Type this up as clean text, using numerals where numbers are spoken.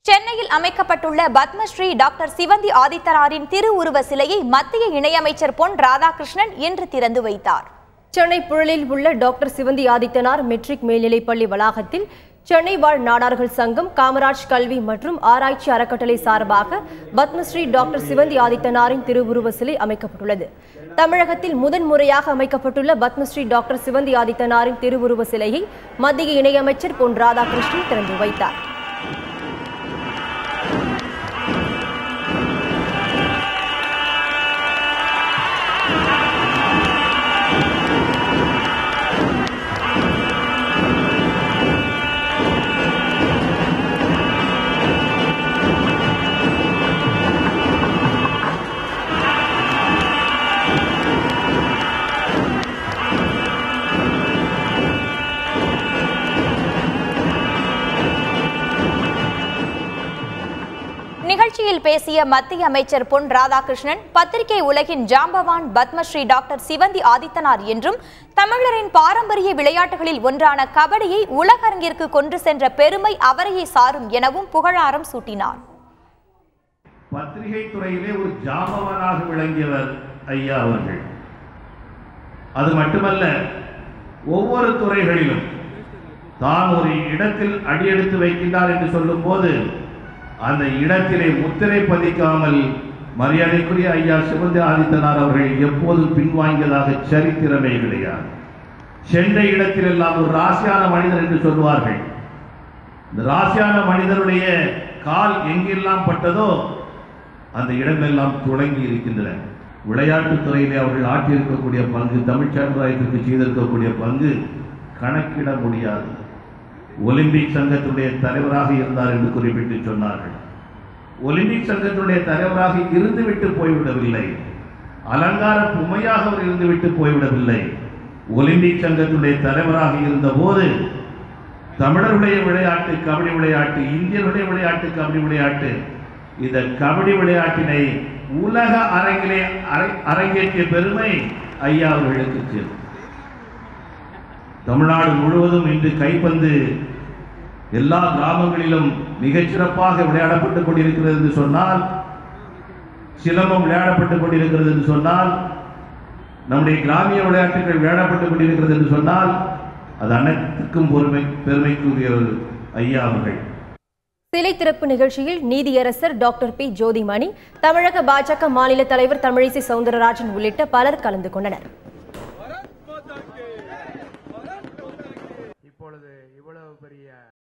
சென்னையில் அமைக்கப்பட்டுள்ள பத்மஸ்ரீ டாக்டர் சிவந்தி ஆதித்தனாரின் திருவுருவ சிலையை மத்திய இணையமைச்சர் பொன் ராதாகிருஷ்ணன் இன்று திறந்து வைத்தார். சென்னை புழலில் உள்ள டாக்டர் சிவந்தி ஆதித்தனார் மெட்ரிக் மேல்நிலைப்பள்ளி வளாகத்தில் சென்னை வாழ் நாடார்கள் சங்கம், காமராஜ் கல்வி மற்றும் ஆராய்ச்சி அறக்கட்டளை சார்பாக பத்மஸ்ரீ டாக்டர் சிவந்தி ஆதித்தனாரின் திருவுருவ சிலை அமைக்கப்பட்டுள்ளது. தமிழகத்தில் முதன்முறையாக அமைக்கப்பட்டுள்ள பத்மஸ்ரீ டாக்டர் சிவந்தி ஆதித்தனாரின் திருவுருவ சிலையை மத்திய இணையமைச்சர் பொன் ராதாகிருஷ்ணன் திறந்து வைத்தார். நிகழ்ச்சியில் பேசிய மத்திய அமைச்சர் பொன் ராதாகிருஷ்ணன், பத்திரிகை உலகின் ஜாம்பவான் பத்மஸ்ரீ டாக்டர் சிவந்தி ஆதித்தனார் என்றும் தமிழரின் பாரம்பரிய விளையாட்டுகளில் ஒன்றான கபடியை உலகரங்கிற்கு கொண்டு சென்ற பெருமை அவரையே சாரும் எனவும் புகழாரம் சூட்டினார். பத்திரிகை துறையிலே ஒரு ஜாம்பவானாக விளங்கியவர் ஐயா அவர்கள். அது மட்டுமல்ல, ஒவ்வொரு துறைகளிலும் தான் ஒரு இடத்தில் அடியெடுத்து வைக்கின்றார் என்று சொல்லும் போது அந்த இடத்திலே முத்திரை பதிக்காமல் மரியாதைக்குரிய ஐயா சிவந்தி ஆதித்தனார் அவர்கள் எப்போதும் பின்வாங்கியதாக சரித்திரமே கிடையாது. சென்ற இடத்திலெல்லாம் ஒரு ராசியான மனிதர் என்று சொல்வார்கள். இந்த ராசியான மனிதருடைய கால் எங்கெல்லாம் பட்டதோ அந்த இடமெல்லாம் தொடங்கி இருக்கின்றன. விளையாட்டுத் துறையிலே அவர்கள் ஆற்றியிருக்கக்கூடிய பங்கு, தமிழ் சமுதாயத்திற்கு செய்திருக்கக்கூடிய பங்கு கணக்கிட முடியாது. ஒலிம்பிக் சங்கத்துடைய தலைவராக இருந்தார் என்று குறிப்பிட்டு சொன்னார்கள். ஒலிம்பிக் சங்கத்துடைய தலைவராக இருந்துவிட்டு போய்விடவில்லை, அலங்கார பொம்மையாக அவர் இருந்துவிட்டு போய்விடவில்லை. ஒலிம்பிக் சங்கத்துடைய தலைவராக இருந்த போது தமிழருடைய விளையாட்டு கபடி விளையாட்டு, இந்தியர்களுடைய விளையாட்டு கபடி விளையாட்டு, இந்த கபடி விளையாட்டினை உலக அரங்கிலே அரங்கேற்றிய பெருமை ஐயா அவர்களுக்கு சேரும். தமிழ்நாடு முழுவதும் இன்று கைப்பந்து எல்லா கிராமங்களிலும் மிகச்சிறப்பாக விளையாடப்பட்டுக் கொண்டிருக்கிறது என்று சொன்னால், சிலம்பம் விளையாடப்பட்டுக் கொண்டிருக்கிறது என்று சொன்னால், நம்முடைய கிராமிய விளையாட்டுகள் விளையாடப்பட்டுக் கொண்டிருக்கிறது என்று சொன்னால், அது அனைத்துக்கும் பெருமைக்குரியவர் ஐயா அவர்கள். சிலை திறப்பு நிகழ்ச்சியில் நீதியரசர் டாக்டர் பி ஜோதிமணி, தமிழக பாஜக மாநில தலைவர் தமிழிசை சவுந்தரராஜன் உள்ளிட்ட பலர் கலந்து கொண்டனர்.